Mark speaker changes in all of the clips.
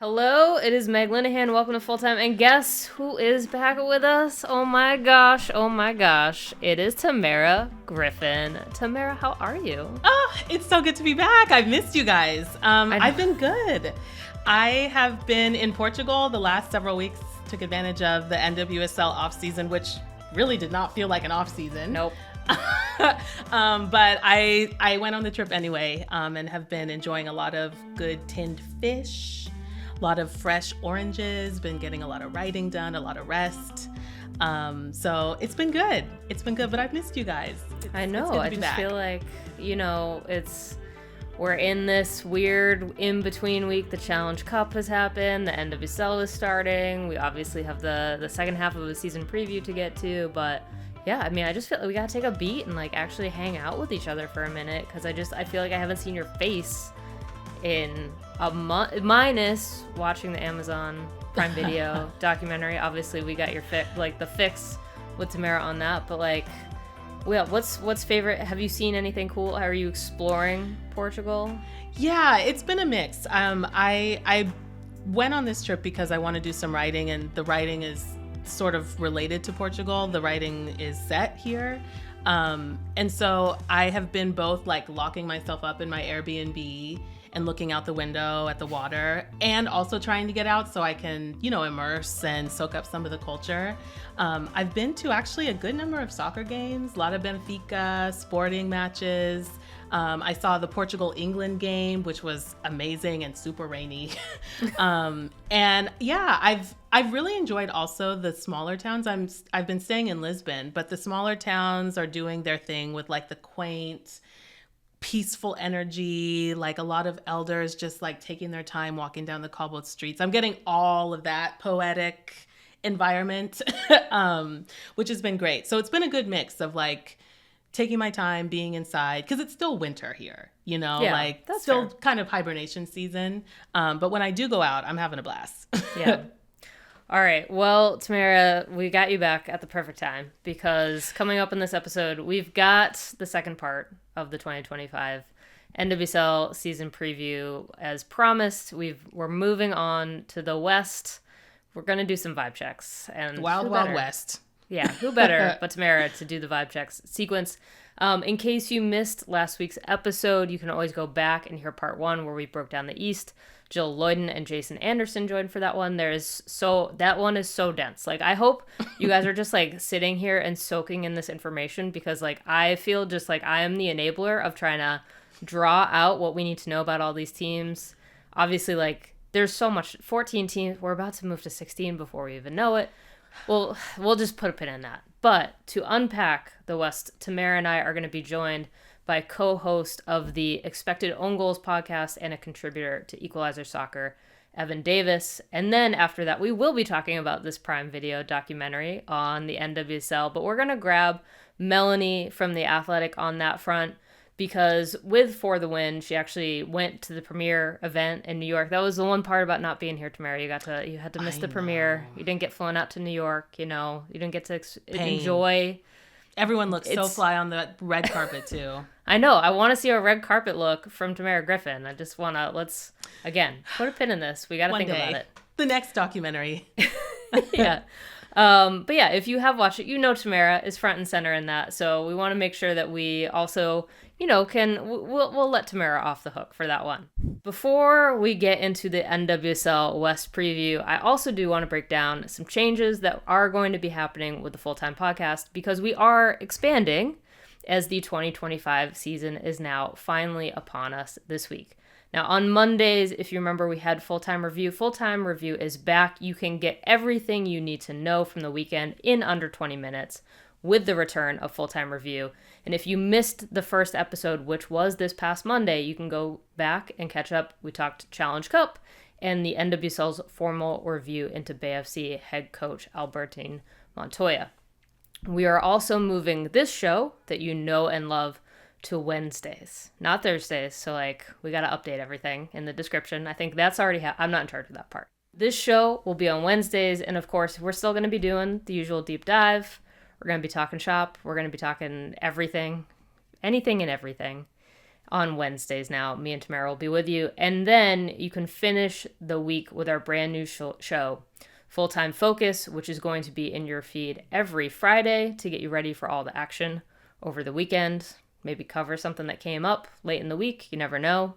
Speaker 1: Hello, it is Meg Linehan. Welcome to Full Time. And guess who is back with us? Oh my gosh. It is Tamerra Griffin. Tamerra, how are you?
Speaker 2: Oh, it's so good to be back. I've missed you guys. I've been good. I have been in Portugal the last several weeks, took advantage of the NWSL off-season, which really did not feel like an off-season.
Speaker 1: Nope.
Speaker 2: But I went on the trip anyway, and have been enjoying a lot of good tinned fish, a lot of fresh oranges, been getting a lot of writing done, a lot of rest. So it's been good. But I've missed you guys.
Speaker 1: I know. I just feel like, we're in this weird in-between week. The Challenge Cup has happened. The NWSL is starting. We obviously have the second half of the season preview to get to, but yeah, I mean, I just feel like we gotta take a beat and actually hang out with each other for a minute, because I feel like I haven't seen your face in a month, minus watching the Amazon Prime Video documentary. Obviously, we got your the fix with Tamerra on that, but what's favorite? Have you seen anything cool? How are you exploring Portugal?
Speaker 2: Yeah, it's been a mix. I went on this trip because I want to do some writing, and the writing is sort of related to Portugal. The writing is set here. And so I have been both locking myself up in my Airbnb and looking out the window at the water, and also trying to get out so I can, immerse and soak up some of the culture. I've been to actually a good number of soccer games, a lot of Benfica sporting matches. I saw the Portugal-England game, which was amazing and super rainy. And yeah, I've really enjoyed also the smaller towns. I've been staying in Lisbon, but the smaller towns are doing their thing with the quaint, peaceful energy, a lot of elders just taking their time walking down the cobbled streets. I'm getting all of that poetic environment, which has been great. So it's been a good mix of taking my time, being inside, because it's still winter here,
Speaker 1: Yeah, that's
Speaker 2: still
Speaker 1: fair.
Speaker 2: kind of hibernation season. But when I do go out, I'm having a blast.
Speaker 1: Yeah. All right. Well, Tamerra, we got you back at the perfect time, because coming up in this episode, we've got the second part of the 2025 NWSL season preview. As promised, we're moving on to the West. We're going to do some vibe checks. And
Speaker 2: Wild West.
Speaker 1: Yeah, who better but Tamerra to do the vibe checks sequence. In case you missed last week's episode, you can always go back and hear part 1 where we broke down the East. Jill Lloyden and Jason Anderson joined for that one. That one is so dense. I hope you guys are just sitting here and soaking in this information, because I feel just I am the enabler of trying to draw out what we need to know about all these teams. Obviously, there's so much, 14 teams. We're about to move to 16 before we even know it. Well, we'll just put a pin in that. But to unpack the West, Tamerra and I are going to be joined by co-host of the Expected Own Goals podcast and a contributor to Equalizer Soccer, Evan Davis. And then after that, we will be talking about this Prime Video documentary on the NWSL. But we're going to grab Melanie from The Athletic on that front, because with For the Win, she actually went to the premiere event in New York. That was the one part about not being here, Tamerra. You had to miss the premiere. You didn't get flown out to New York. You didn't get to enjoy.
Speaker 2: Everyone looks so fly on the red carpet too.
Speaker 1: I know. I want to see a red carpet look from Tamerra Griffin. I just want to, let's, again, put a pin in this. We got to think about it.
Speaker 2: The next documentary.
Speaker 1: Yeah. But yeah, if you have watched it, Tamerra is front and center in that. So we want to make sure that we also, we'll let Tamerra off the hook for that one. Before we get into the NWSL West preview, I also do want to break down some changes that are going to be happening with the full-time podcast, because we are expanding as the 2025 season is now finally upon us this week. Now, on Mondays, if you remember, we had Full-Time Review. Full-Time Review is back. You can get everything you need to know from the weekend in under 20 minutes with the return of Full-Time Review. And if you missed the first episode, which was this past Monday, you can go back and catch up. We talked Challenge Cup and the NWSL's formal review into BFC head coach Albertine Montoya. We are also moving this show that you know and love to Wednesdays, not Thursdays. So we got to update everything in the description. I think that's already I'm not in charge of that part. This show will be on Wednesdays. And of course, we're still going to be doing the usual deep dive. We're going to be talking shop. We're going to be talking everything, anything and everything. on Wednesdays now. Me and Tamerra will be with you. And then you can finish the week with our brand new show, Full-Time Focus, which is going to be in your feed every Friday to get you ready for all the action over the weekend. Maybe cover something that came up late in the week. You never know.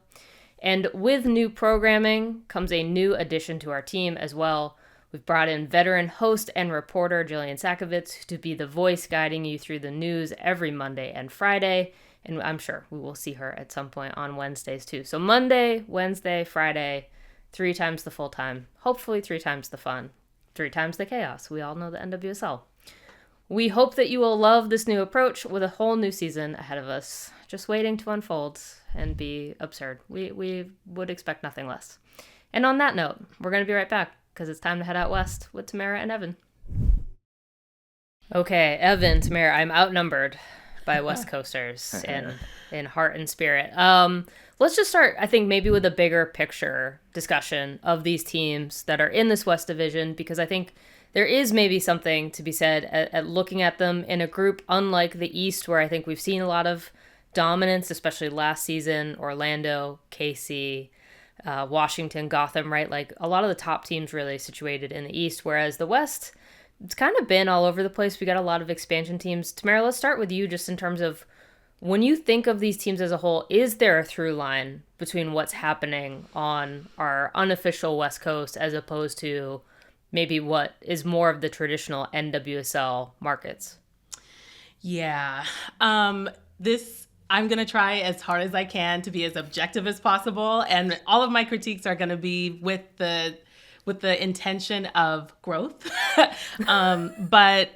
Speaker 1: And with new programming comes a new addition to our team as well. We've brought in veteran host and reporter Jillian Sakovitz to be the voice guiding you through the news every Monday and Friday. And I'm sure we will see her at some point on Wednesdays too. So Monday, Wednesday, Friday, 3 times the full time. Hopefully 3 times the fun. 3 times the chaos. We all know the NWSL. We hope that you will love this new approach with a whole new season ahead of us, just waiting to unfold and be absurd. We would expect nothing less. And on that note, we're going to be right back because it's time to head out west with Tamerra and Evan. Okay, Evan, Tamerra, I'm outnumbered by West Coasters in heart and spirit. Let's just start, I think, maybe with a bigger picture discussion of these teams that are in this West Division, because I think there is maybe something to be said at looking at them in a group unlike the East, where I think we've seen a lot of dominance, especially last season. Orlando, KC, Washington, Gotham, right? Like a lot of the top teams really situated in the East, whereas the West, it's kind of been all over the place. We got a lot of expansion teams. Tamerra, let's start with you just in terms of when you think of these teams as a whole, is there a through line between what's happening on our unofficial West Coast as opposed to maybe what is more of the traditional NWSL markets?
Speaker 2: Yeah. I'm going to try as hard as I can to be as objective as possible. And all of my critiques are going to be with the intention of growth. But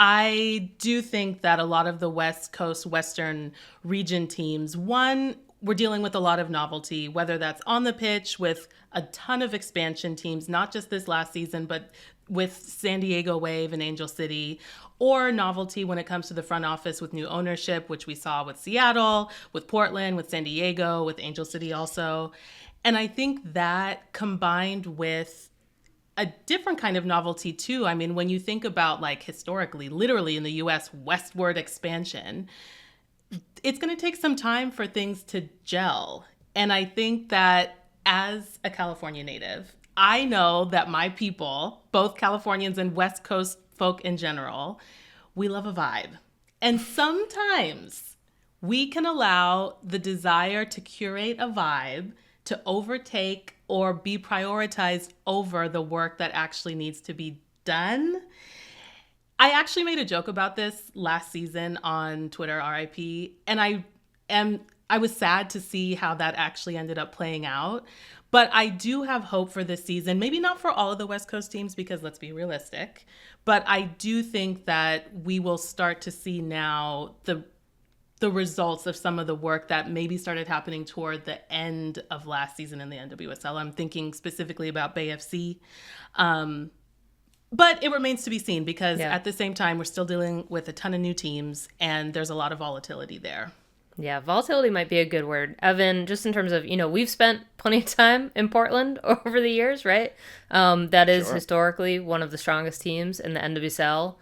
Speaker 2: I do think that a lot of the West Coast, Western region teams, one, we're dealing with a lot of novelty, whether that's on the pitch with a ton of expansion teams, not just this last season, but with San Diego Wave and Angel City, or novelty when it comes to the front office with new ownership, which we saw with Seattle, with Portland, with San Diego, with Angel City also. And I think that combined with a different kind of novelty too. I mean, when you think about like historically, literally in the US, westward expansion, it's going to take some time for things to gel. And I think that as a California native, I know that my people, both Californians and West Coast folk in general, we love a vibe. And sometimes we can allow the desire to curate a vibe to overtake or be prioritized over the work that actually needs to be done. I actually made a joke about this last season on Twitter, RIP, and I was sad to see how that actually ended up playing out. But I do have hope for this season, maybe not for all of the West Coast teams, because let's be realistic, but I do think that we will start to see now the results of some of the work that maybe started happening toward the end of last season in the NWSL. I'm thinking specifically about Bay FC. But it remains to be seen because at the same time, we're still dealing with a ton of new teams and there's a lot of volatility there.
Speaker 1: Yeah, volatility might be a good word. Evan, just in terms of, we've spent plenty of time in Portland over the years, right? That is historically one of the strongest teams in the NWSL.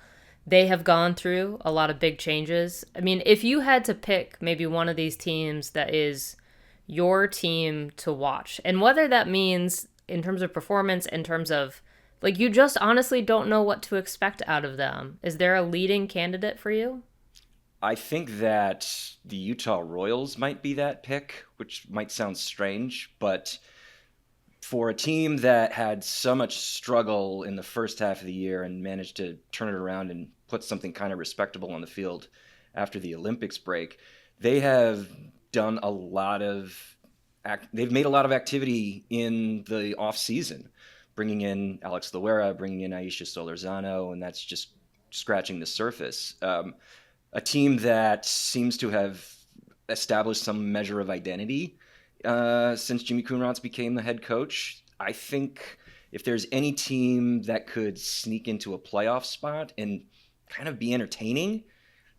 Speaker 1: They have gone through a lot of big changes. I mean, if you had to pick maybe one of these teams that is your team to watch, and whether that means in terms of performance, in terms of, like, you just honestly don't know what to expect out of them, is there a leading candidate for you?
Speaker 3: I think that the Utah Royals might be that pick, which might sound strange, but for a team that had so much struggle in the first half of the year and managed to turn it around and put something kind of respectable on the field after the Olympics break, they have done a lot of they've made a lot of activity in the off season, bringing in Alex Loera, bringing in Aisha Solorzano, and that's just scratching the surface. A team that seems to have established some measure of identity since Jimmy Coonrotz became the head coach. I think if there's any team that could sneak into a playoff spot and kind of be entertaining,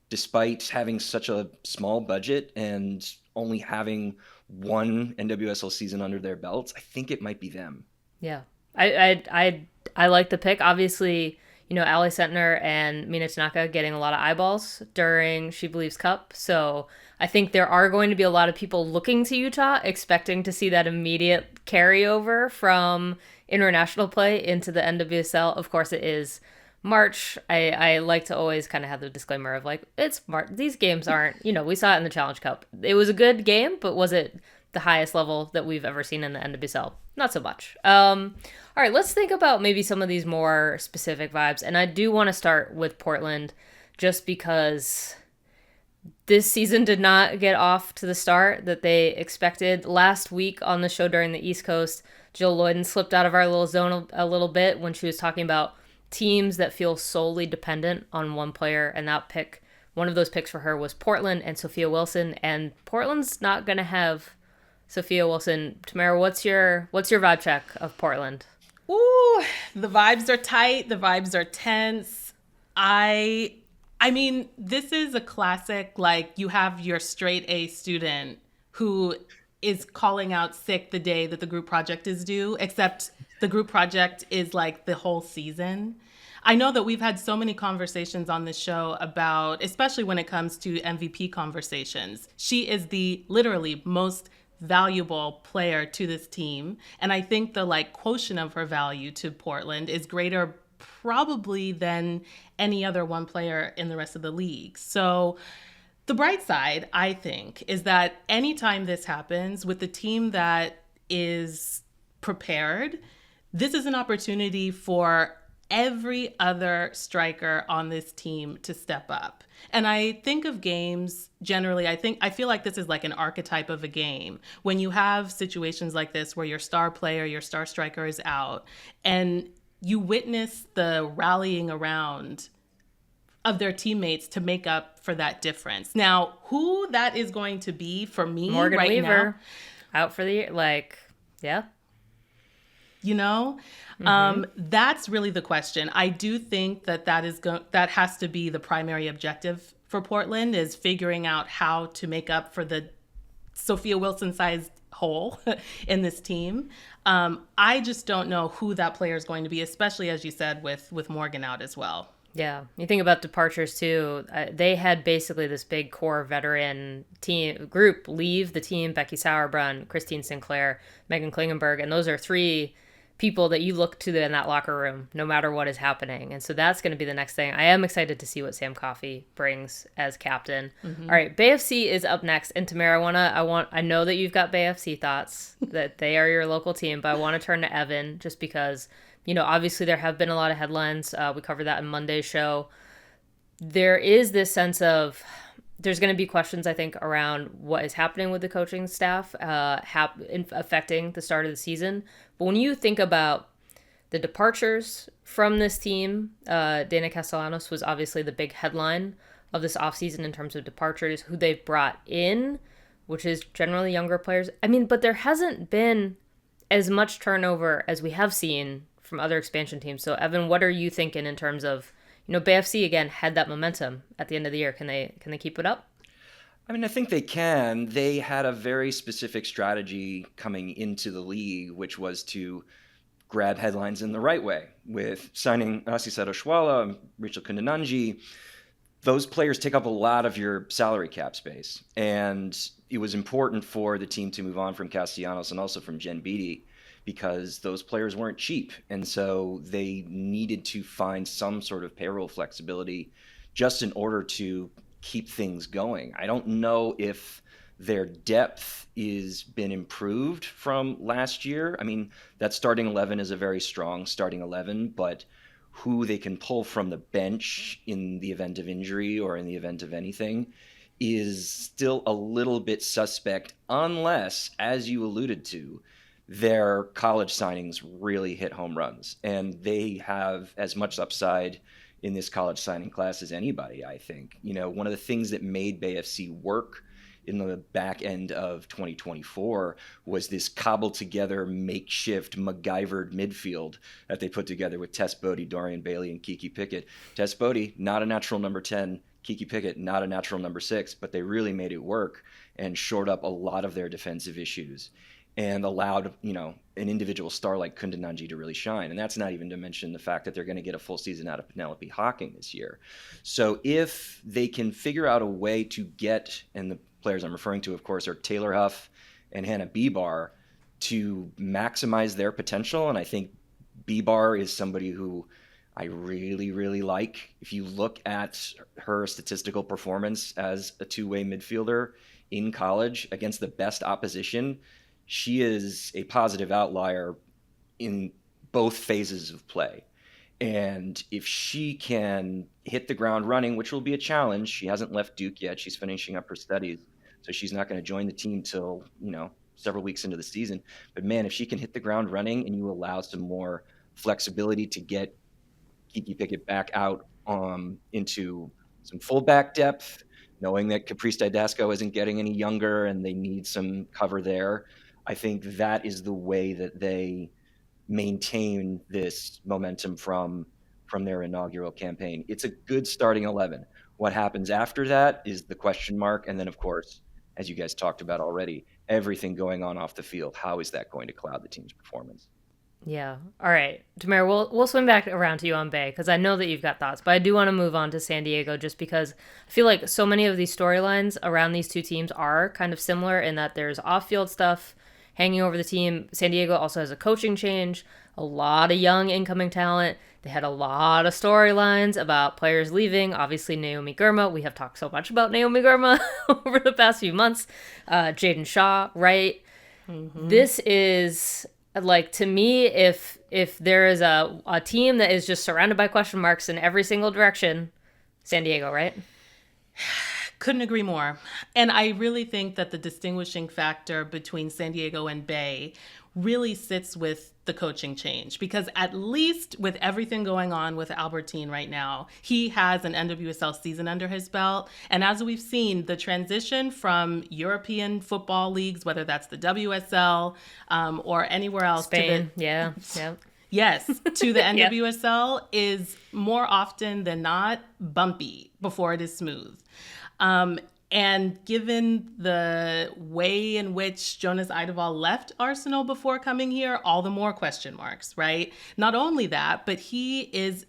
Speaker 3: despite having such a small budget and only having one NWSL season under their belts, I think it might be them.
Speaker 1: Yeah, I like the pick. Obviously, Ali Sentner and Mina Tanaka getting a lot of eyeballs during She Believes Cup. So I think there are going to be a lot of people looking to Utah, expecting to see that immediate carryover from international play into the NWSL. Of course, it is March. I like to always kind of have the disclaimer of like, it's March. These games aren't, we saw it in the Challenge Cup. It was a good game, but was it the highest level that we've ever seen in the NWSL? Not so much. All right, let's think about maybe some of these more specific vibes. And I do want to start with Portland just because this season did not get off to the start that they expected. Last week on the show during the East Coast, Jill Lloyden slipped out of our little zone a little bit when she was talking about teams that feel solely dependent on one player, and one of those picks for her was Portland and Sophia Wilson, and Portland's not going to have Sophia Wilson. Tamerra, what's your vibe check of Portland?
Speaker 2: Ooh, the vibes are tight. The vibes are tense. I mean, this is a classic, like you have your straight A student who is calling out sick the day that the group project is due, except the group project is like the whole season. I know that we've had so many conversations on this show about, especially when it comes to MVP conversations. She is the literally most valuable player to this team. And I think the like quotient of her value to Portland is greater probably than any other one player in the rest of the league. So the bright side, I think, is that anytime this happens with the team that is prepared, this is an opportunity for every other striker on this team to step up. And I think of games generally, I feel like this is like an archetype of a game. When you have situations like this where your star player, your star striker is out, and you witness the rallying around of their teammates to make up for that difference. Now, who that is going to be for me
Speaker 1: Morgan
Speaker 2: right
Speaker 1: Weaver,
Speaker 2: now,
Speaker 1: out for the year, like, yeah.
Speaker 2: That's really the question. I do think that has to be the primary objective for Portland, is figuring out how to make up for the Sophia Wilson-sized hole in this team. I just don't know who that player is going to be, especially as you said with Morgan out as well.
Speaker 1: Yeah, you think about departures too. They had basically this big core veteran team group leave the team: Becky Sauerbrunn, Christine Sinclair, Megan Klingenberg, and those are three people that you look to in that locker room no matter what is happening. And so that's going to be the next thing. I am excited to see what Sam Coffey brings as captain. Mm-hmm. All right, Bay FC is up next. And Tamerra, I know that you've got Bay FC thoughts, that they are your local team, but I want to turn to Evan just because, obviously there have been a lot of headlines. We covered that in Monday's show. There is this sense of, there's going to be questions, I think, around what is happening with the coaching staff affecting the start of the season. But when you think about the departures from this team, Dana Castellanos was obviously the big headline of this offseason in terms of departures, who they've brought in, which is generally younger players. I mean, but there hasn't been as much turnover as we have seen from other expansion teams. So, Evan, what are you thinking in terms of, Bay FC, again, had that momentum at the end of the year. Can they keep it up?
Speaker 3: I mean, I think they can. They had a very specific strategy coming into the league, which was to grab headlines in the right way, with signing Asisat Oshwala and Rachel Kundananji. Those players take up a lot of your salary cap space. And it was important for the team to move on from Castellanos and also from Jen Beattie, because those players weren't cheap. And so they needed to find some sort of payroll flexibility just in order to keep things going. I don't know if their depth is been improved from last year. I mean, that starting 11 is a very strong starting 11, but who they can pull from the bench in the event of injury or in the event of anything is still a little bit suspect, unless, as you alluded to, their college signings really hit home runs. And they have as much upside in this college signing class as anybody, I think. One of the things that made Bay FC work in the back end of 2024 was this cobbled together makeshift MacGyvered midfield that they put together with Tess Bodie, Dorian Bailey, and Kiki Pickett. Tess Bodie, not a natural number 10. Kiki Pickett, not a natural number 6, but they really made it work and shored up a lot of their defensive issues. and allowed, an individual star like Kundananji to really shine. And that's not even to mention the fact that they're going to get a full season out of Penelope Hawking this year. So if they can figure out a way to get, and the players I'm referring to, of course, are Taylor Huff and Hannah Bebar, to maximize their potential. And I think Bebar is somebody who I really, really like. If you look at her statistical performance as a two-way midfielder in college against the best opposition, she is a positive outlier in both phases of play. And if she can hit the ground running, which will be a challenge, she hasn't left Duke yet. She's finishing up her studies, so she's not going to join the team till, several weeks into the season. But man, if she can hit the ground running and you allow some more flexibility to get Kiki Pickett back out into some fullback depth, knowing that Caprice Didasco isn't getting any younger and they need some cover there, I think that is the way that they maintain this momentum from their inaugural campaign. It's a good starting 11. What happens after that is the question mark. And then, of course, as you guys talked about already, everything going on off the field. How is that going to cloud the team's performance?
Speaker 1: Yeah. All right. Tamerra, we'll swing back around to you on Bay because I know that you've got thoughts, but I do want to move on to San Diego just because I feel like so many of these storylines around these two teams are kind of similar in that there's off-field stuff hanging over the team. San Diego also has a coaching change, a lot of young incoming talent. They had a lot of storylines about players leaving. Obviously, Naomi Girma. We have talked so much about Naomi Girma over the past few months. Jaden Shaw, right? Mm-hmm. This is, like, to me, if there is a team that is just surrounded by question marks in every single direction, San Diego, right?
Speaker 2: Couldn't agree more. And I really think that the distinguishing factor between San Diego and Bay really sits with the coaching change, because at least with everything going on with Albertine right now, he has an NWSL season under his belt. And as we've seen, the transition from European football leagues, whether that's the WSL or anywhere else,
Speaker 1: Spain,
Speaker 2: yes, to the NWSL is more often than not bumpy before it is smooth. And given the way in which Jonas Eidevall left Arsenal before coming here, all the more question marks, right? Not only that, but he is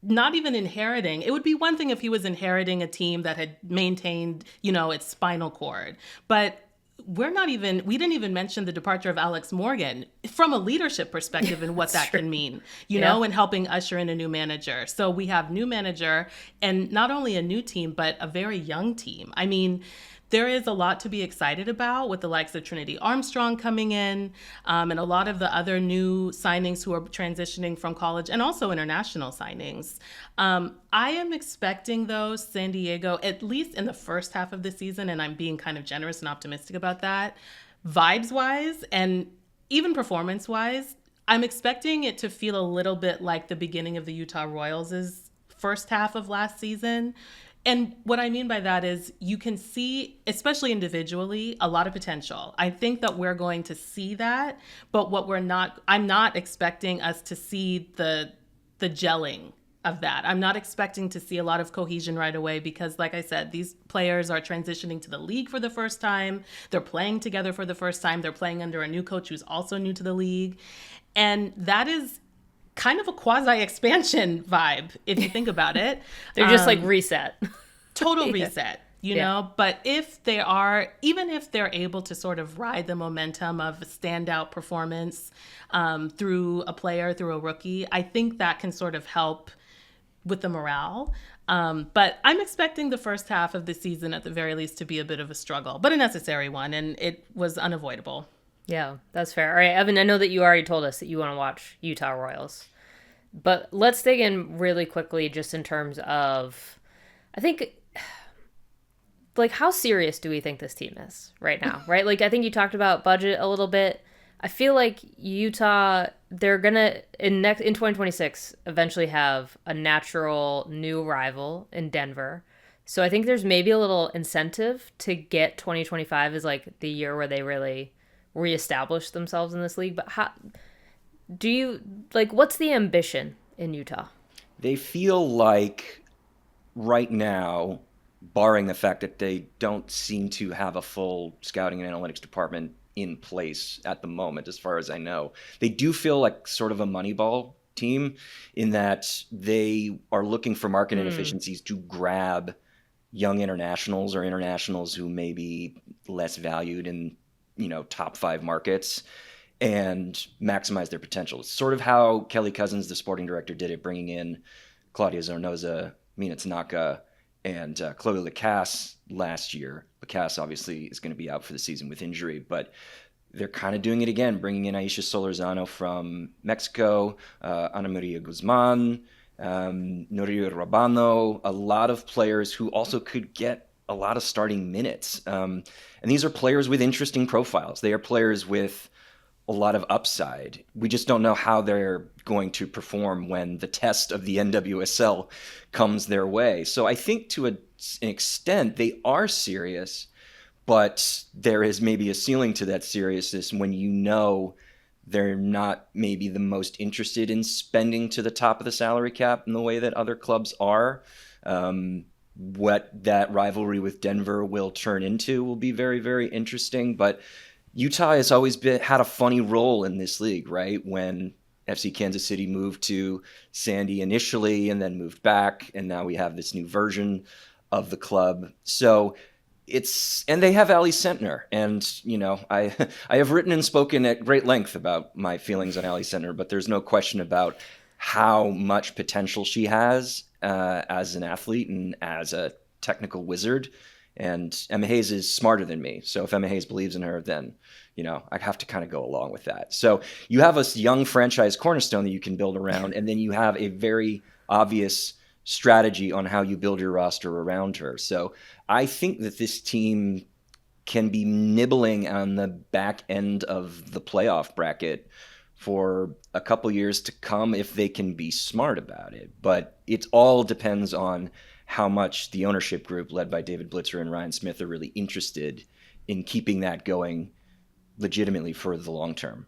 Speaker 2: not even inheriting. It would be one thing if he was inheriting a team that had maintained, its spinal cord. But we didn't even mention the departure of Alex Morgan from a leadership perspective and what that can mean, and helping usher in a new manager. So we have new manager and not only a new team, but a very young team. I mean, there is a lot to be excited about with the likes of Trinity Armstrong coming in and a lot of the other new signings who are transitioning from college and also international signings. I am expecting, though, San Diego, at least in the first half of the season, and I'm being kind of generous and optimistic about that, vibes-wise and even performance-wise, I'm expecting it to feel a little bit like the beginning of the Utah Royals' first half of last season. And what I mean by that is you can see, especially individually, a lot of potential. I think that we're going to see that, but I'm not expecting us to see the gelling of that. I'm not expecting to see a lot of cohesion right away because, like I said, these players are transitioning to the league for the first time. They're playing together for the first time. They're playing under a new coach who's also new to the league. And that is kind of a quasi-expansion vibe, if you think about it.
Speaker 1: They're just like reset.
Speaker 2: Total reset, know? But even if they're able to sort of ride the momentum of a standout performance through a player, through a rookie, I think that can sort of help with the morale. But I'm expecting the first half of the season, at the very least, to be a bit of a struggle, but a necessary one, and it was unavoidable.
Speaker 1: Yeah, that's fair. All right, Evan, I know that you already told us that you want to watch Utah Royals, but let's dig in really quickly just in terms of, I think, like, how serious do we think this team is right now, right? Like, I think you talked about budget a little bit. I feel like Utah, they're going to, in 2026, eventually have a natural new rival in Denver. So I think there's maybe a little incentive to get 2025 as, like, the year where they really reestablish themselves in this league. But how do you, like, what's the ambition in Utah?
Speaker 3: They feel like right now, barring the fact that they don't seem to have a full scouting and analytics department in place at the moment, as far as I know. They do feel like sort of a Moneyball team in that they are looking for market inefficiencies to grab young internationals or internationals who may be less valued in, top 5 markets and maximize their potential. It's sort of how Kelly Cousins, the sporting director, did it, bringing in Claudia Zornoza, Mina Tanaka, and Chloe Lacasse last year. Lacasse obviously is going to be out for the season with injury, but they're kind of doing it again, bringing in Aisha Solorzano from Mexico, Ana Maria Guzman, Norio Rabano, a lot of players who also could get a lot of starting minutes. And these are players with interesting profiles. They are players with a lot of upside. We just don't know how they're going to perform when the test of the NWSL comes their way. So I think to an extent they are serious, but there is maybe a ceiling to that seriousness when they're not maybe the most interested in spending to the top of the salary cap in the way that other clubs are. What that rivalry with Denver will turn into will be very, very interesting. But Utah has always had a funny role in this league, right? When FC Kansas City moved to Sandy initially and then moved back, and now we have this new version of the club. So and they have Ali Sentner, and I have written and spoken at great length about my feelings on Ali Sentner, but there's no question about how much potential she has as an athlete and as a technical wizard. And Emma Hayes is smarter than me. So if Emma Hayes believes in her, then, I have to kind of go along with that. So you have a young franchise cornerstone that you can build around, and then you have a very obvious strategy on how you build your roster around her. So I think that this team can be nibbling on the back end of the playoff bracket for a couple years to come if they can be smart about it. But it all depends on how much the ownership group led by David Blitzer and Ryan Smith are really interested in keeping that going legitimately for the long term.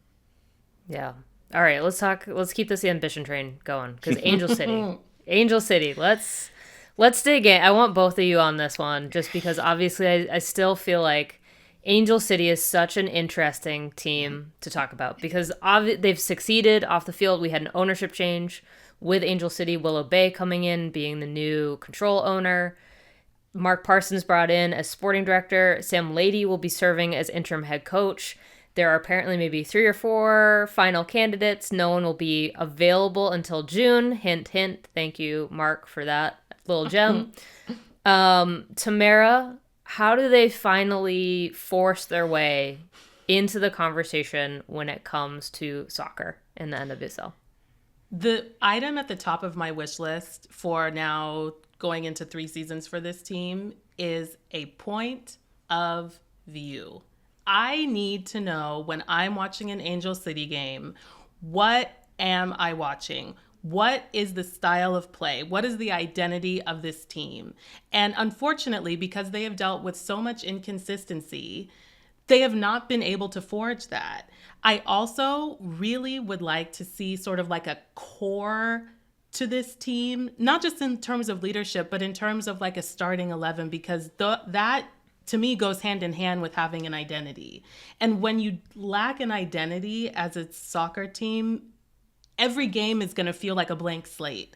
Speaker 1: Yeah. All right, let's keep this ambition train going, because Angel City, let's dig in. I want both of you on this one, just because obviously I still feel like Angel City is such an interesting team to talk about, because they've succeeded off the field. We had an ownership change with Angel City, Willow Bay coming in, being the new control owner. Mark Parsons brought in as sporting director. Sam Lady will be serving as interim head coach. There are apparently maybe 3 or 4 final candidates. No one will be available until June. Hint, hint. Thank you, Mark, for that little gem. Tamerra, how do they finally force their way into the conversation when it comes to soccer in the NWSL?
Speaker 2: The item at the top of my wish list for now going into 3 seasons for this team is a point of view. I need to know when I'm watching an Angel City game, what am I watching? What is the style of play? What is the identity of this team? And unfortunately, because they have dealt with so much inconsistency, they have not been able to forge that. I also really would like to see sort of like a core to this team, not just in terms of leadership, but in terms of like a starting 11, because that to me goes hand in hand with having an identity. And when you lack an identity as a soccer team, every game is going to feel like a blank slate.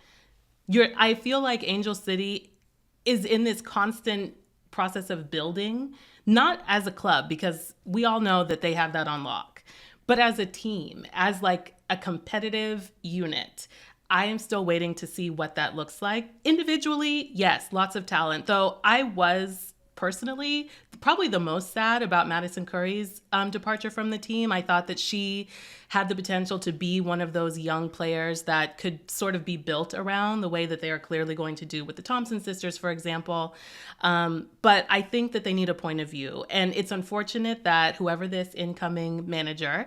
Speaker 2: I feel like Angel City is in this constant process of building, not as a club, because we all know that they have that on lock, but as a team, as like a competitive unit. I am still waiting to see what that looks like. Individually, yes, lots of talent, though I was personally probably the most sad about Madison Curry's departure from the team. I thought that she had the potential to be one of those young players that could sort of be built around the way that they are clearly going to do with the Thompson sisters, for example. But I think that they need a point of view. And it's unfortunate that whoever this incoming manager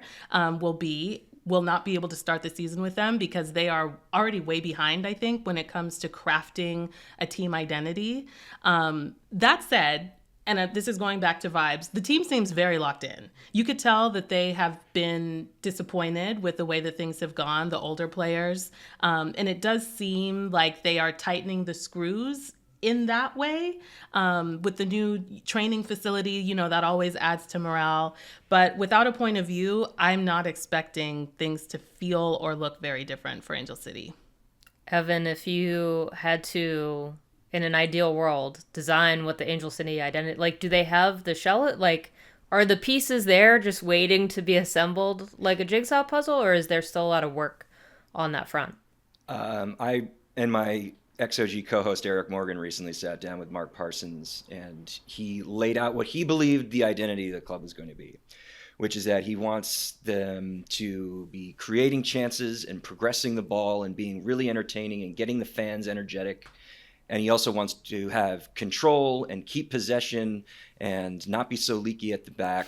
Speaker 2: will not be able to start the season with them, because they are already way behind, I think, when it comes to crafting a team identity. That said, and this is going back to vibes, the team seems very locked in. You could tell that they have been disappointed with the way that things have gone, the older players. And it does seem like they are tightening the screws in that way. With the new training facility, that always adds to morale. But without a point of view, I'm not expecting things to feel or look very different for Angel City.
Speaker 1: Evan, if you had to, in an ideal world, design what the Angel City identity, like, do they have the shell? Like, are the pieces there just waiting to be assembled like a jigsaw puzzle, or is there still a lot of work on that front?
Speaker 3: I and my XOG co-host Eric Morgan recently sat down with Mark Parsons, and he laid out what he believed the identity of the club was going to be, which is that he wants them to be creating chances and progressing the ball and being really entertaining and getting the fans energetic. And he also wants to have control and keep possession and not be so leaky at the back.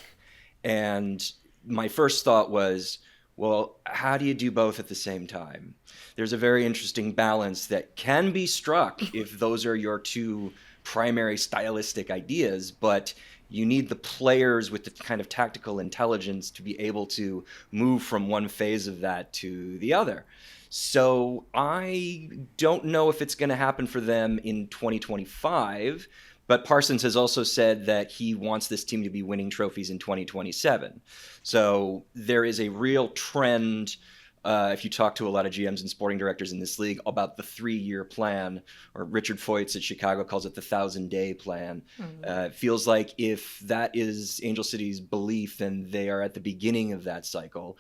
Speaker 3: And my first thought was, well, how do you do both at the same time? There's a very interesting balance that can be struck if those are your two primary stylistic ideas, but you need the players with the kind of tactical intelligence to be able to move from one phase of that to the other. So I don't know if it's going to happen for them in 2025, but Parsons has also said that he wants this team to be winning trophies in 2027. So there is a real trend, if you talk to a lot of GMs and sporting directors in this league, about the 3-year plan, or Richard Foyt's at Chicago calls it the 1,000-day plan. It feels like if that is Angel City's belief, then they are at the beginning of that cycle.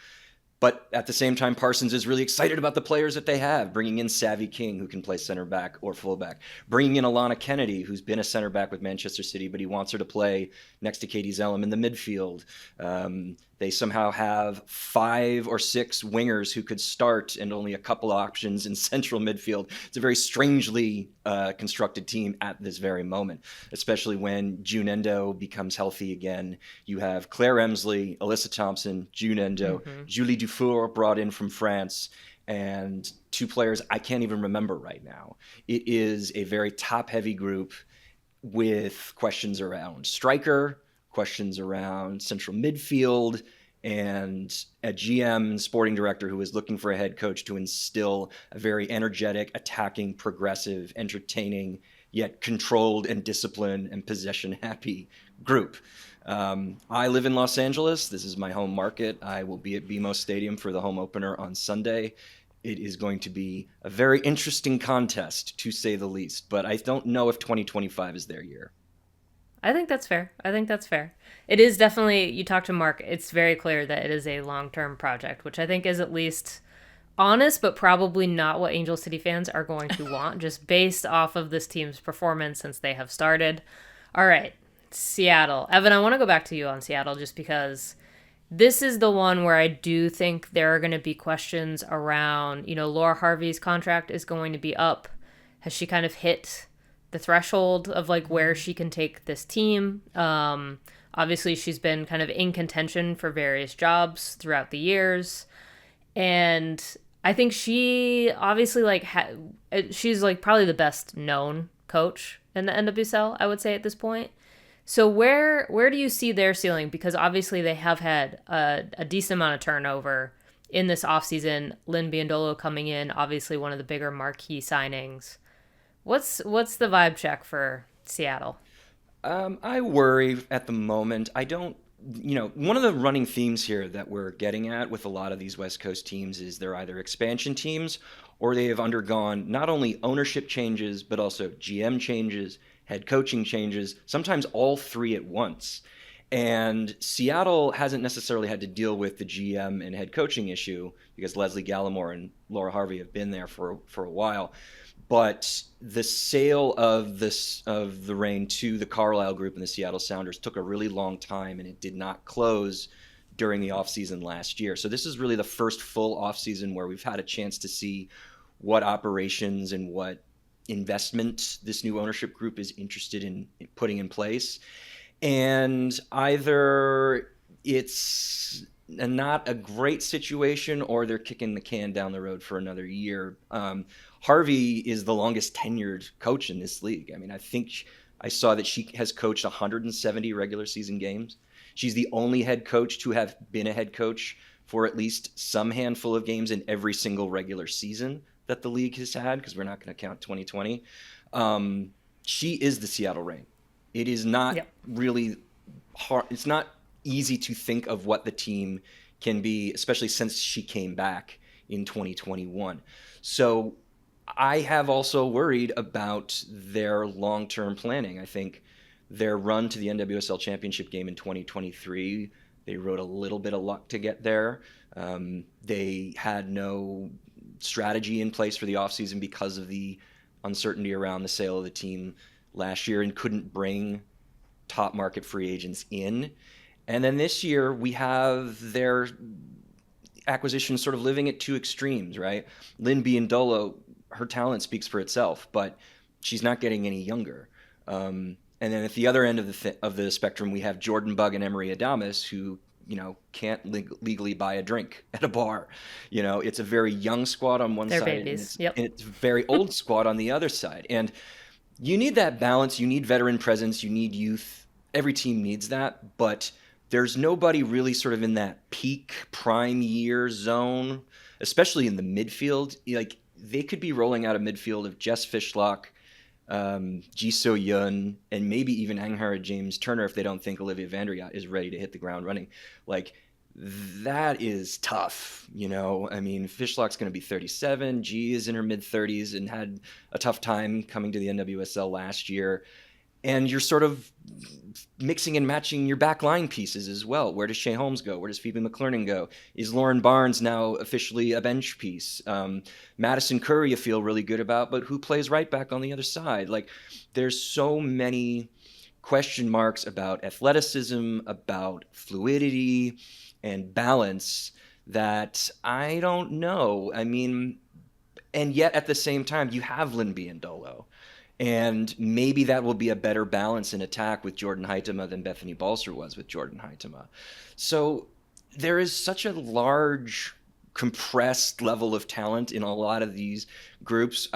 Speaker 3: But at the same time, Parsons is really excited about the players that they have, bringing in Savvy King, who can play center back or fullback, bringing in Alana Kennedy, who's been a center back with Manchester City, but he wants her to play next to Katie Zellum in the midfield. They somehow have 5 or 6 wingers who could start and only a couple options in central midfield. It's a very strangely constructed team at this very moment, especially when June Endo becomes healthy again. You have Claire Emsley, Alyssa Thompson, June Endo, Julie Dufour brought in from France, and 2 players I can't even remember right now. It is a very top-heavy group with questions around striker, questions around central midfield, and a GM and sporting director who is looking for a head coach to instill a very energetic, attacking, progressive, entertaining, yet controlled and disciplined and possession-happy group. I live in Los Angeles. This is my home market. I will be at BMO Stadium for the home opener on Sunday. It is going to be a very interesting contest, to say the least, but I don't know if 2025 is their year.
Speaker 1: I think that's fair. It is definitely, you talk to Mark, it's very clear that it is a long-term project, which I think is at least honest, but probably not what Angel City fans are going to want, just based off of this team's performance since they have started. All right, Seattle. Evan, I want to go back to you on Seattle just because this is the one where I do think there are going to be questions around, Laura Harvey's contract is going to be up. Has she kind of hit the threshold of like where she can take this team? Obviously she's been kind of in contention for various jobs throughout the years, and I think she obviously she's like probably the best known coach in the NWSL, I would say, at this point. So where do you see their ceiling? Because obviously they have had a decent amount of turnover in this offseason. Lynn Biondolo coming in, obviously one of the bigger marquee signings. What's the vibe check for Seattle?
Speaker 3: I worry at the moment. I don't, one of the running themes here that we're getting at with a lot of these West Coast teams is they're either expansion teams or they have undergone not only ownership changes, but also GM changes, head coaching changes, sometimes all 3 at once. And Seattle hasn't necessarily had to deal with the GM and head coaching issue because Leslie Gallimore and Laura Harvey have been there for a while. But the sale of the Reign to the Carlisle Group and the Seattle Sounders took a really long time, and it did not close during the offseason last year. So this is really the first full offseason where we've had a chance to see what operations and what investment this new ownership group is interested in putting in place. And either it's not a great situation or they're kicking the can down the road for another year. Harvey is the longest tenured coach in this league. I mean, I think I saw that she has coached 170 regular season games. She's the only head coach to have been a head coach for at least some handful of games in every single regular season that the league has had, because we're not going to count 2020. she is the Seattle Reign. It is not really hard. It's not easy to think of what the team can be, especially since she came back in 2021. So I have also worried about their long-term planning. I think their run to the NWSL Championship game in 2023, they rode a little bit of luck to get there. They had no strategy in place for the offseason because of the uncertainty around the sale of the team last year and couldn't bring top market free agents in. And then this year we have their acquisition sort of living at two extremes, right? Lynn Biondolo, her talent speaks for itself, but she's not getting any younger. And then at the other end of the spectrum, we have Jordan Bugg and Emery Adames, who can't legally buy a drink at a bar. It's a very young squad on one
Speaker 1: They're
Speaker 3: side,
Speaker 1: babies.
Speaker 3: and it's a very old squad on the other side. And you need that balance. You need veteran presence. You need youth. Every team needs that, but there's nobody really sort of in that peak prime year zone, especially in the midfield. Like, they could be rolling out a midfield of Jess Fishlock, Ji So Yun, and maybe even Anghara James Turner if they don't think Olivia Vandriat is ready to hit the ground running. Like, that is tough, I mean, Fishlock's going to be 37. Ji is in her mid-30s and had a tough time coming to the NWSL last year. And you're sort of mixing and matching your back line pieces as well. Where does Shea Holmes go? Where does Phoebe McClernand go? Is Lauren Barnes now officially a bench piece? Madison Curry you feel really good about, but who plays right back on the other side? Like, there's so many question marks about athleticism, about fluidity and balance that I don't know. I mean, and yet at the same time, you have Lynn Biondolo. And maybe that will be a better balance in attack with Jordan Huitema than Bethany Balser was with Jordan Huitema. So there is such a large, compressed level of talent in a lot of these groups.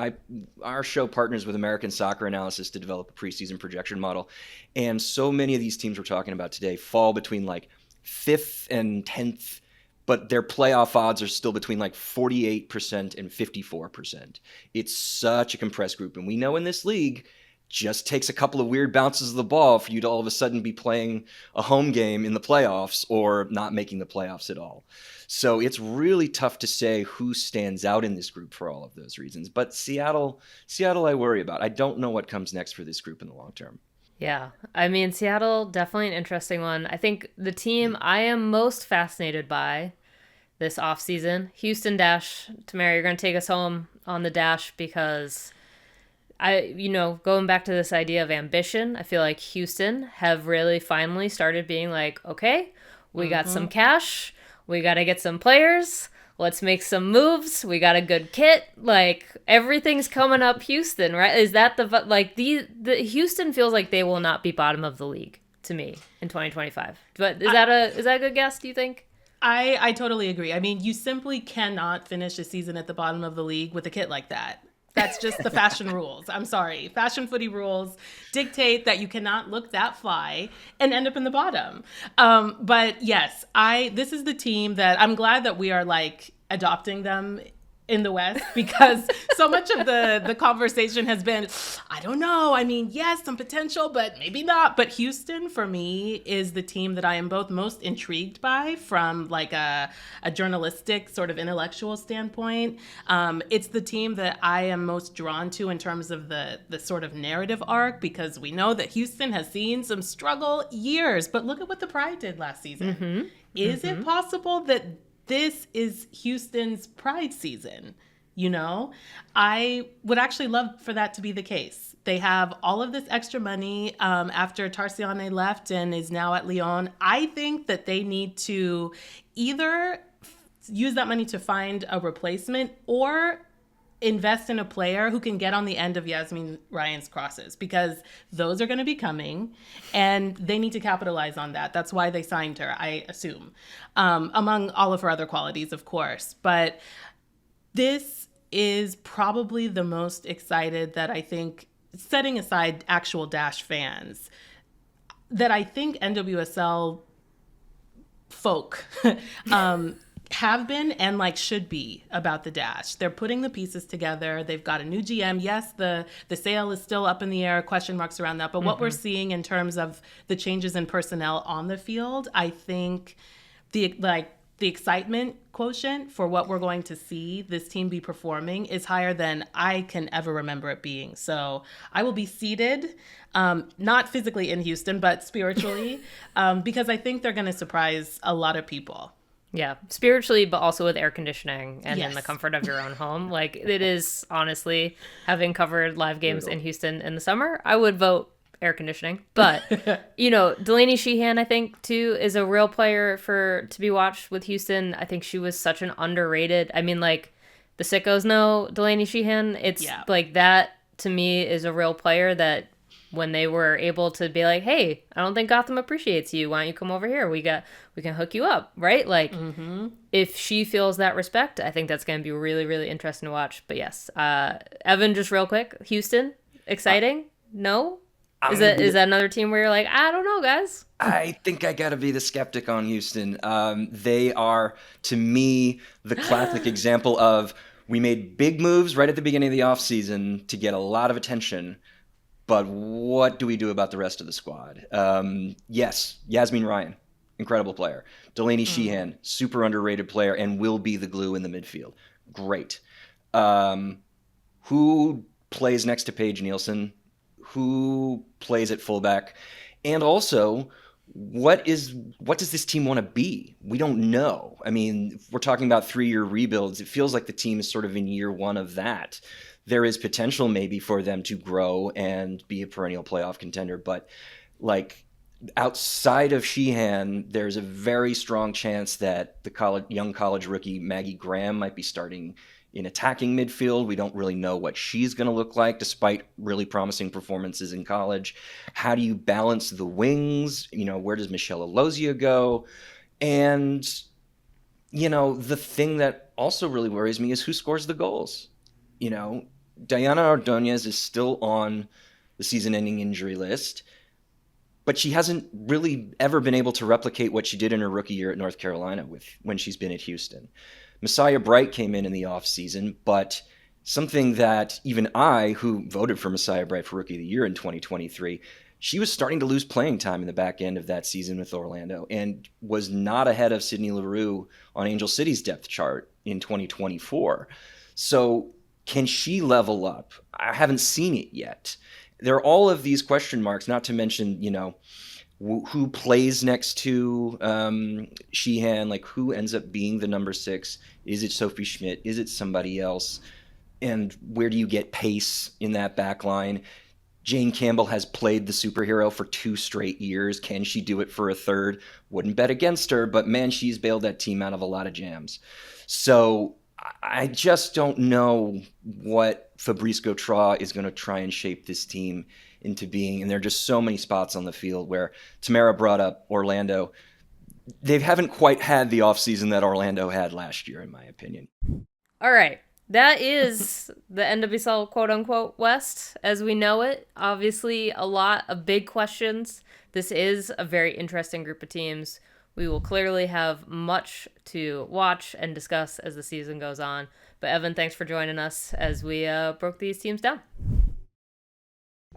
Speaker 3: Our show partners with American Soccer Analysis to develop a preseason projection model. And so many of these teams we're talking about today fall between like 5th and 10th, but their playoff odds are still between like 48% and 54%. It's such a compressed group. And we know in this league, just takes a couple of weird bounces of the ball for you to all of a sudden be playing a home game in the playoffs or not making the playoffs at all. So it's really tough to say who stands out in this group for all of those reasons. But Seattle I worry about. I don't know what comes next for this group in the long term.
Speaker 1: Yeah, I mean, Seattle, definitely an interesting one. I think the team I am most fascinated by this offseason, Houston Dash. Tamerra, you're going to take us home on the Dash because going back to this idea of ambition, I feel like Houston have really finally started being like, okay, we got some cash, we got to get some players, let's make some moves, we got a good kit, like everything's coming up Houston, right? Is that the Houston feels like they will not be bottom of the league to me in 2025. But is that a good guess, do you think?
Speaker 2: I totally agree. I mean, you simply cannot finish a season at the bottom of the league with a kit like that. That's just the fashion rules. I'm sorry. Fashion footy rules dictate that you cannot look that fly and end up in the bottom. But yes, this is the team that I'm glad that we are like adopting them in the West, because so much of the conversation has been, I don't know. I mean, yes, some potential, but maybe not. But Houston, for me, is the team that I am both most intrigued by from like a journalistic sort of intellectual standpoint. It's the team that I am most drawn to in terms of the sort of narrative arc, because we know that Houston has seen some struggle years. But look at what the Pride did last season. Is it possible that this is Houston's Pride season? I would actually love for that to be the case. They have all of this extra money after Tarsiane left and is now at Lyon. I think that they need to either use that money to find a replacement or invest in a player who can get on the end of Yasmin Ryan's crosses, because those are going to be coming and they need to capitalize on that. That's why they signed her, I assume, among all of her other qualities, of course. But this is probably the most excited that I think, setting aside actual Dash fans, that I think NWSL folk have been and like should be about the Dash. They're putting the pieces together. They've got a new GM. Yes, the sale is still up in the air, question marks around that. But what we're seeing in terms of the changes in personnel on the field, I think the excitement quotient for what we're going to see this team be performing is higher than I can ever remember it being. So I will be seated, not physically in Houston, but spiritually, because I think they're going to surprise a lot of people.
Speaker 1: Yeah, spiritually, but also with air conditioning and in
Speaker 2: Yes.
Speaker 1: the comfort of your own home. Like, it is, honestly, having covered live games in Houston in the summer, I would vote air conditioning. But, you know, Delaney Sheehan, I think, too, is a real player to be watched with Houston. I think she was such an underrated, I mean, like, the sickos know Delaney Sheehan. It's like that, to me, is a real player that when they were able to be like, hey, I don't think Gotham appreciates you. Why don't you come over here? We can hook you up, right? Like, if she feels that respect, I think that's going to be really, really interesting to watch. But yes, Evan, just real quick, Houston, exciting? No? Is that another team where you're like, I don't know, guys?
Speaker 3: I think I got to be the skeptic on Houston. They are, to me, the classic example of we made big moves right at the beginning of the offseason to get a lot of attention. But what do we do about the rest of the squad? Yes, Yasmin Ryan, incredible player. Delaney Sheehan, super underrated player and will be the glue in the midfield. Great. Who plays next to Paige Nielsen? Who plays at fullback? And also, what does this team want to be? We don't know. I mean, if we're talking about 3-year rebuilds, it feels like the team is sort of in year one of that. There is potential maybe for them to grow and be a perennial playoff contender. But like outside of Sheehan, there's a very strong chance that the young college rookie Maggie Graham might be starting in attacking midfield. We don't really know what she's going to look like despite really promising performances in college. How do you balance the wings? You know, where does Michelle Alozia go? And, you know, the thing that also really worries me is who scores the goals. You know, Diana Ordonez is still on the season-ending injury list, but she hasn't really ever been able to replicate what she did in her rookie year at North Carolina when she's been at Houston. Messiah Bright came in the offseason, but something that even I, who voted for Messiah Bright for Rookie of the Year in 2023, she was starting to lose playing time in the back end of that season with Orlando and was not ahead of Sydney Leroux on Angel City's depth chart in 2024. So can she level up? I haven't seen it yet. There are all of these question marks, not to mention, you know, who plays next to Sheehan, like who ends up being the number 6? Is it Sophie Schmidt? Is it somebody else? And where do you get pace in that back line? Jane Campbell has played the superhero for 2 straight years. Can she do it for a third? Wouldn't bet against her, but man, she's bailed that team out of a lot of jams. So I just don't know what Fabrice Gautrat is going to try and shape this team into being. And there are just so many spots on the field where Tamerra brought up Orlando. They haven't quite had the offseason that Orlando had last year, in my opinion.
Speaker 1: All right. That is the NWSL quote-unquote West as we know it. Obviously, a lot of big questions. This is a very interesting group of teams. We will clearly have much to watch and discuss as the season goes on. But Evan, thanks for joining us as we broke these teams down.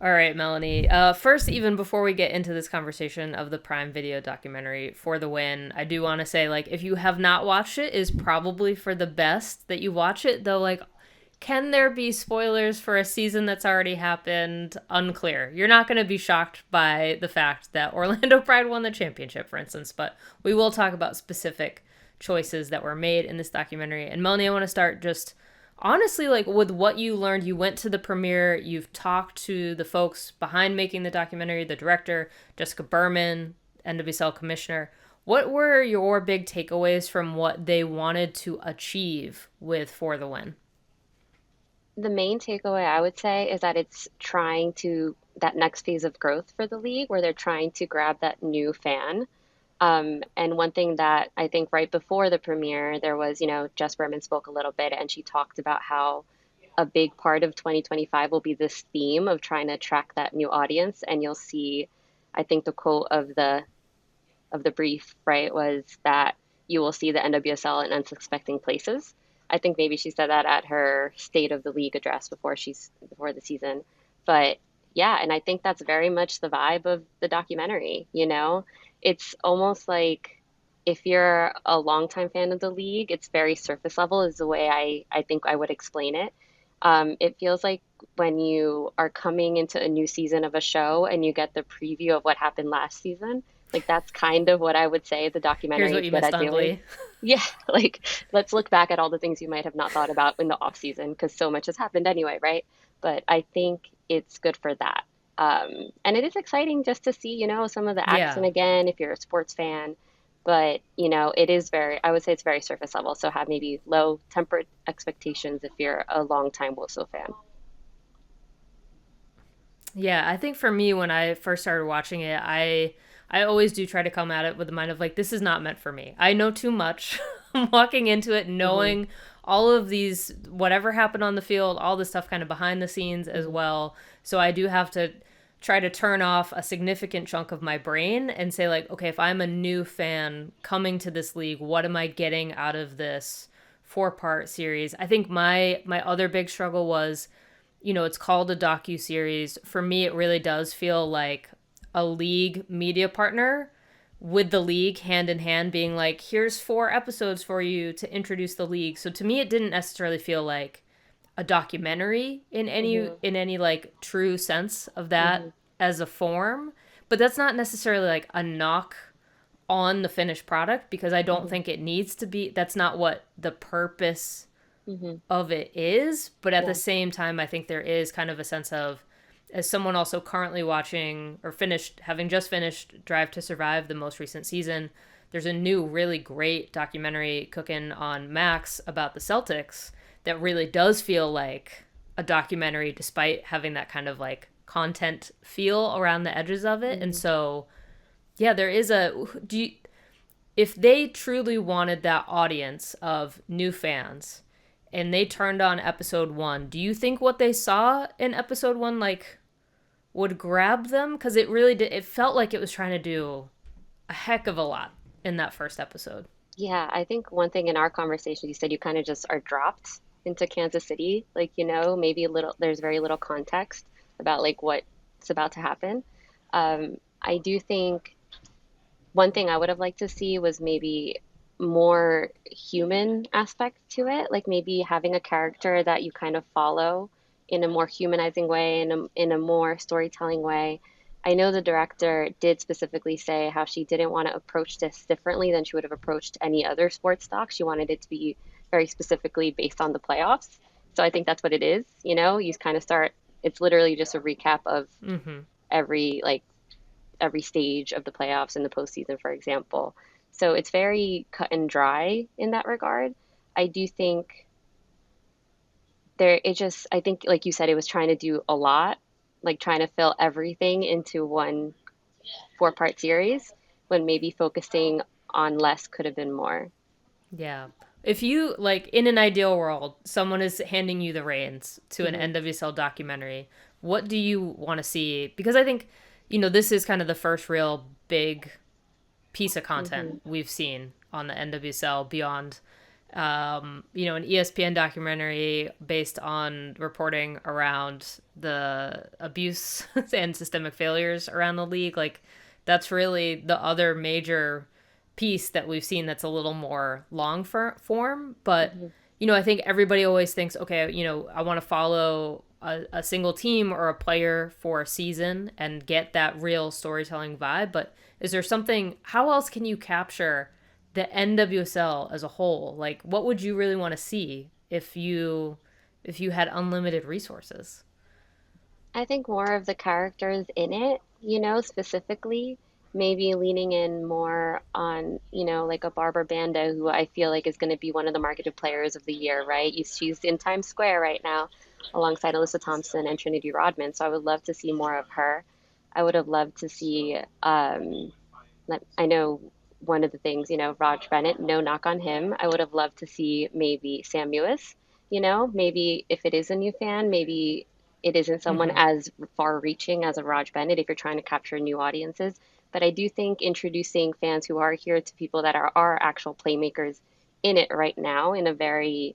Speaker 1: All right, Melanie. First, even before we get into this conversation of the Prime Video documentary For the Win, I do want to say, like, if you have not watched it, is probably for the best that you watch it. Though, like, can there be spoilers for a season that's already happened? Unclear. You're not going to be shocked by the fact that Orlando Pride won the championship, for instance, but we will talk about specific choices that were made in this documentary. And Melanie, I want to start just honestly, like, with what you learned. You went to the premiere, you've talked to the folks behind making the documentary, the director, Jessica Berman, NWSL commissioner. What were your big takeaways from what they wanted to achieve with For the Win?
Speaker 4: The main takeaway I would say is that it's trying to, that next phase of growth for the league where they're trying to grab that new fan. And one thing that I think right before the premiere, there was, you know, Jess Berman spoke a little bit and she talked about how a big part of 2025 will be this theme of trying to attract that new audience. And you'll see, I think the quote of the brief, right, was that you will see the NWSL in unsuspecting places. I think maybe she said that at her State of the League address before the season. But yeah, and I think that's very much the vibe of the documentary, you know? It's almost like if you're a longtime fan of the league, it's very surface level is the way I think I would explain it. It feels like when you are coming into a new season of a show and you get the preview of what happened last season, like that's kind of what I would say the
Speaker 1: Here's
Speaker 4: documentary
Speaker 1: what
Speaker 4: is
Speaker 1: you
Speaker 4: good
Speaker 1: missed
Speaker 4: at
Speaker 1: on
Speaker 4: doing.
Speaker 1: Glee.
Speaker 4: Yeah, like let's look back at all the things you might have not thought about in the off season because so much has happened anyway, right? But I think it's good for that. And it is exciting just to see, some of the action
Speaker 1: Yeah.
Speaker 4: again if you're a sports fan. But, it is I would say it's very surface level. So have maybe low tempered expectations if you're a longtime Wilson fan.
Speaker 1: Yeah, I think for me when I first started watching it, I always do try to come at it with the mind of like this is not meant for me. I know too much. I'm walking into it
Speaker 4: Hmm.
Speaker 1: knowing all of these whatever happened on the field, all the stuff kind of behind the scenes as
Speaker 4: Hmm.
Speaker 1: well. So I do have to try to turn off a significant chunk of my brain and say like, okay, if I'm a new fan coming to this league, what am I getting out of this four-part series? I think my other big struggle was it's called a docu-series. For me, it really does feel like a league media partner with the league hand in hand being like, here's 4 episodes for you to introduce the league. So to me, it didn't necessarily feel like a documentary
Speaker 4: Hmm.
Speaker 1: in any like true sense of that
Speaker 4: Hmm.
Speaker 1: as a form. But that's not necessarily like a knock on the finished product because I don't
Speaker 4: Hmm.
Speaker 1: think it needs to be. That's not what the purpose
Speaker 4: Hmm.
Speaker 1: of it is, but at the
Speaker 4: Yeah.
Speaker 1: same time, I think there is kind of a sense of, as someone also currently watching or having just finished Drive to Survive, the most recent season, there's a new, really great documentary cooking on Max about the Celtics that really does feel like a documentary despite having that kind of like content feel around the edges of it. And
Speaker 4: Hmm.
Speaker 1: so, yeah, there is if they truly wanted that audience of new fans and they turned on episode 1, do you think what they saw in episode 1 like would grab them? Because it really did, it felt like it was trying to do a heck of a lot in that first episode.
Speaker 4: Yeah, I think one thing in our conversation, you said you kind of just are dropped into Kansas City. Like, maybe there's very little context about like what's about to happen. I do think one thing I would have liked to see was maybe more human aspect to it, like maybe having a character that you kind of follow in a more humanizing way, in a more storytelling way. I know the director did specifically say how she didn't want to approach this differently than she would have approached any other sports doc. She wanted it to be very specifically based on the playoffs. So I think that's what it is. You kind of start, it's literally just a recap of
Speaker 1: Mm-hmm.
Speaker 4: every like every stage of the playoffs and the postseason, for example. So it's very cut and dry in that regard. I do think I think, like you said, it was trying to do a lot, like trying to fill everything into one 4-part series when maybe focusing on less could have been more.
Speaker 1: Yeah. If you, like, in an ideal world, someone is handing you the reins to an
Speaker 4: Hmm.
Speaker 1: NWSL documentary, what do you want to see? Because I think, this is kind of the first real big piece of content
Speaker 4: Hmm.
Speaker 1: we've seen on the NWSL beyond, an ESPN documentary based on reporting around the abuse and systemic failures around the league. Like, that's really the other major piece that we've seen that's a little more form. But,
Speaker 4: Hmm.
Speaker 1: I think everybody always thinks, okay, I want to follow a single team or a player for a season and get that real storytelling vibe. But is there something, how else can you capture the NWSL as a whole? Like, what would you really want to see if you had unlimited resources?
Speaker 4: I think more of the characters in it, specifically, maybe leaning in more on, like a Barbara Banda, who I feel like is going to be one of the marketed players of the year, right? She's in Times Square right now alongside Alyssa Thompson and Trinity Rodman. So I would love to see more of her. I would have loved to see, I know one of the things, Raj Bennett, no knock on him. I would have loved to see maybe Sam Mewis, maybe if it is a new fan, maybe it isn't someone
Speaker 1: Mm-hmm.
Speaker 4: as far reaching as a Raj Bennett if you're trying to capture new audiences. But I do think introducing fans who are here to people that are actual playmakers in it right now in a very,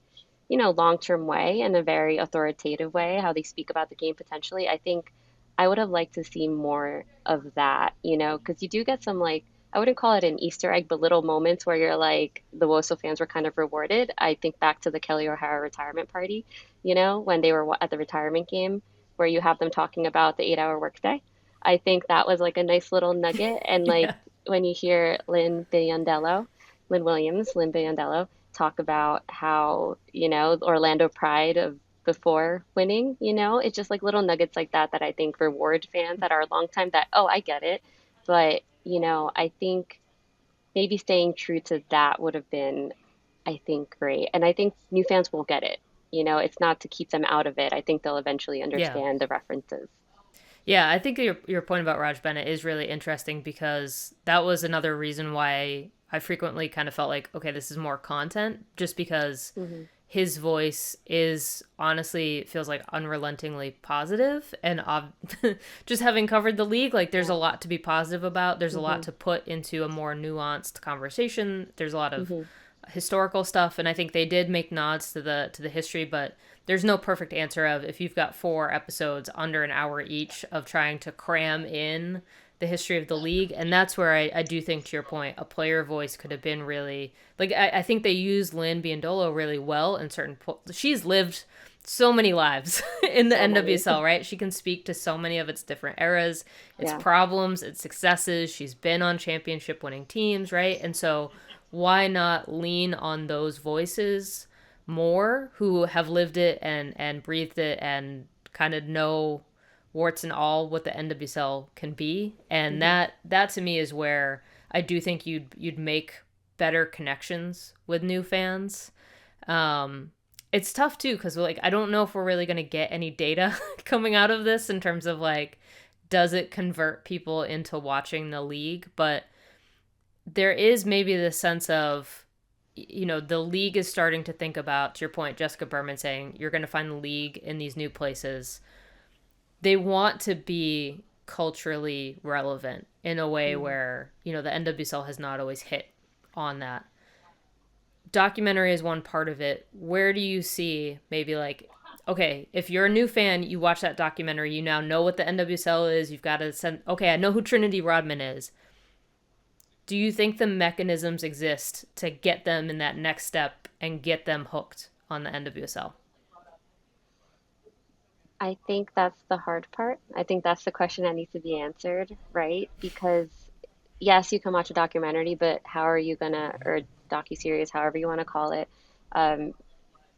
Speaker 4: long-term way and a very authoritative way, how they speak about the game potentially. I think I would have liked to see more of that, because you do get some like, I wouldn't call it an Easter egg, but little moments where you're like, the WOSO fans were kind of rewarded. I think back to the Kelly O'Hara retirement party, when they were at the retirement game where you have them talking about the 8-hour workday. I think that was like a nice little nugget. And like
Speaker 1: Yeah.
Speaker 4: when you hear Lynn Biondello talk about how, Orlando Pride of before winning, it's just like little nuggets like that that I think reward fans that are a long time that, oh, I get it. But, I think maybe staying true to that would have been, I think, great. And I think new fans will get it. It's not to keep them out of it. I think they'll eventually
Speaker 1: Yeah.
Speaker 4: understand the references.
Speaker 1: Yeah, I think your point about Raj Bennett is really interesting because that was another reason why I frequently kind of felt like, okay, this is more content, just because
Speaker 4: Hmm.
Speaker 1: his voice is honestly feels like unrelentingly positive and just having covered the league, like there's a
Speaker 4: Yeah.
Speaker 1: lot to be positive about. There's a lot
Speaker 4: Hmm.
Speaker 1: to put into a more nuanced conversation. There's a lot of
Speaker 4: Hmm.
Speaker 1: historical stuff, and I think they did make nods to the history, but there's no perfect answer of if you've got 4 episodes under an hour each of trying to cram in the history of the league. And that's where I do think, to your point, a player voice could have been really like I think they used Lynn Biondolo really well in she's lived so many lives in the
Speaker 4: So many.
Speaker 1: NWSL, right? She can speak to so many of its different eras, its
Speaker 4: Yeah.
Speaker 1: problems, its successes. She's been on championship winning teams, right? And so why not lean on those voices more who have lived it and breathed it and kind of know warts and all what the NWSL can be? And
Speaker 4: Hmm.
Speaker 1: that to me is where I do think you'd make better connections with new fans. It's tough too because like I don't know if we're really going to get any data coming out of this in terms of like does it convert people into watching the league, but there is maybe the sense of the league is starting to think about, to your point, Jessica Berman saying you're going to find the league in these new places. They want to be culturally relevant in a way
Speaker 4: Hmm.
Speaker 1: where the NWSL has not always hit on that. Documentary is one part of it. Where do you see maybe like, okay, if you're a new fan, you watch that documentary, you now know what the NWSL is, you've got to send, okay, I know who Trinity Rodman is. Do you think the mechanisms exist to get them in that next step and get them hooked on the NWSL?
Speaker 4: I think that's the hard part. I think that's the question that needs to be answered, right? Because yes, you can watch a documentary, but how are you gonna, or docuseries, however you want to call it, um,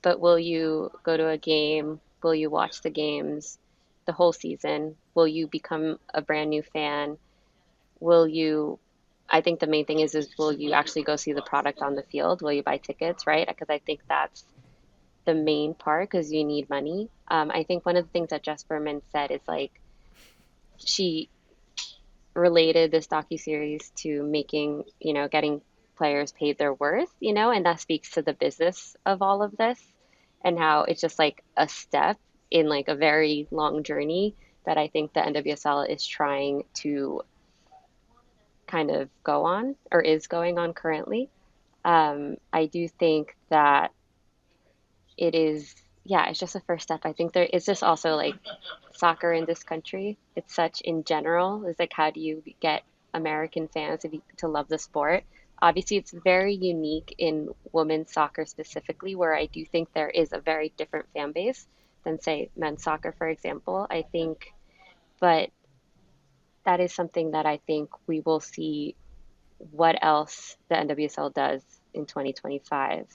Speaker 4: but will you go to a game? Will you watch the games the whole season? Will you become a brand new fan? Will you, I think the main thing is will you actually go see the product on the field? Will you buy tickets, right? Because I think that's the main part because you need money. I think one of the things that Jess Berman said is like she related this docuseries to making, getting players paid their worth, and that speaks to the business of all of this and how it's just like a step in like a very long journey that I think the NWSL is trying to kind of go on or is going on currently. I do think that it is, yeah, it's just a first step. I think there is just also like soccer in this country. It's such in general is like how do you get American fans to love the sport? Obviously, it's very unique in women's soccer specifically, where I do think there is a very different fan base than say men's soccer, for example. I think, but that is something that I think we will see what else the NWSL does in 2025.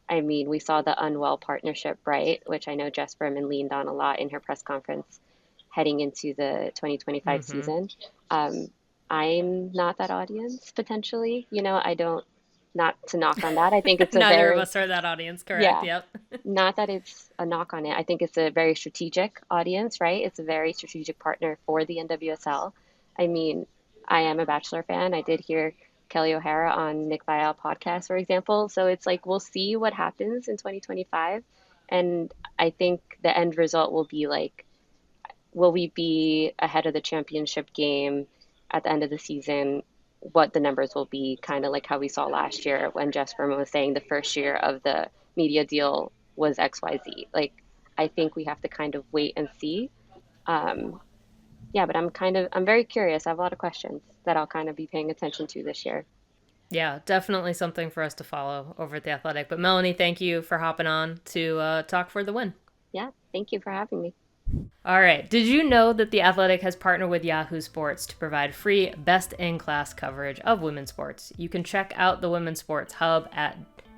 Speaker 4: I mean, we saw the Unwell partnership, right? Which I know Jess Berman leaned on a lot in her press conference heading into the 2025
Speaker 1: Mm-hmm.
Speaker 4: season. Um, I'm not that audience potentially. I don't, not to knock on that. I think it's a
Speaker 1: Neither of
Speaker 4: very,
Speaker 1: us are that audience, correct?
Speaker 4: yeah,
Speaker 1: Yep.
Speaker 4: not that it's a knock on it. I think it's a very strategic audience, right? It's a very strategic partner for the NWSL. I mean, I am a Bachelor fan. I did hear Kelly O'Hara on Nick Viall podcast, for example. So it's like we'll see what happens in 2025. And I think the end result will be like, will we be ahead of the championship game at the end of the season what the numbers will be, kind of like how we saw last year when Jeff Berman was saying the first year of the media deal was XYZ. Like, I think we have to kind of wait and see. Yeah, but I'm very curious. I have a lot of questions that I'll kind of be paying attention to this year.
Speaker 1: Yeah, definitely something for us to follow over at The Athletic. But Melanie, thank you for hopping on to talk for the win.
Speaker 4: Yeah, thank you for having me.
Speaker 1: All right. Did you know that The Athletic has partnered with Yahoo Sports to provide free best-in-class coverage of women's sports? You can check out the Women's Sports Hub at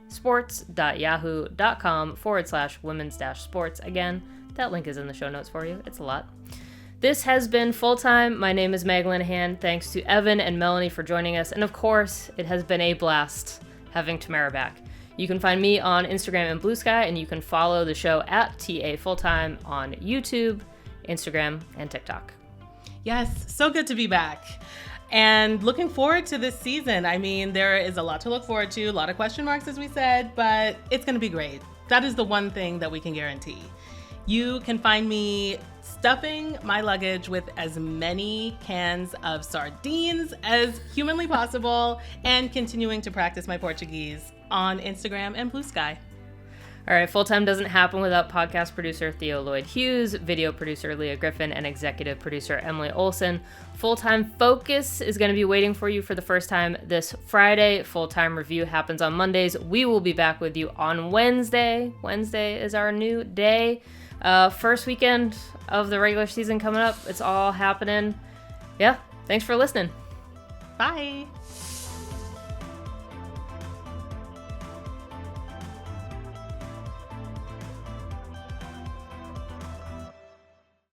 Speaker 1: sports.yahoo.com/women's-sports. Again, that link is in the show notes for you. It's a lot. This has been Full Time. My name is Meg Linehan. Thanks to Evan and Melanie for joining us. And of course, it has been a blast having Tamerra back. You can find me on Instagram and Blue Sky, and you can follow the show at TA Fulltime on YouTube, Instagram, and TikTok.
Speaker 2: Yes, so good to be back. And looking forward to this season. I mean, there is a lot to look forward to, a lot of question marks, as we said, but it's going to be great. That is the one thing that we can guarantee. You can find me stuffing my luggage with as many cans of sardines as humanly possible and continuing to practice my Portuguese on Instagram and Blue Sky.
Speaker 1: All right, Full Time doesn't happen without podcast producer Theo Lloyd Hughes, video producer Leah Griffin, and executive producer Emily Olson. Full Time Focus is going to be waiting for you for the first time this Friday. Full Time Review happens on Mondays. We will be back with you on Wednesday. Wednesday is our new day. First weekend of the regular season coming up. It's all happening. Yeah, thanks for listening.
Speaker 2: Bye.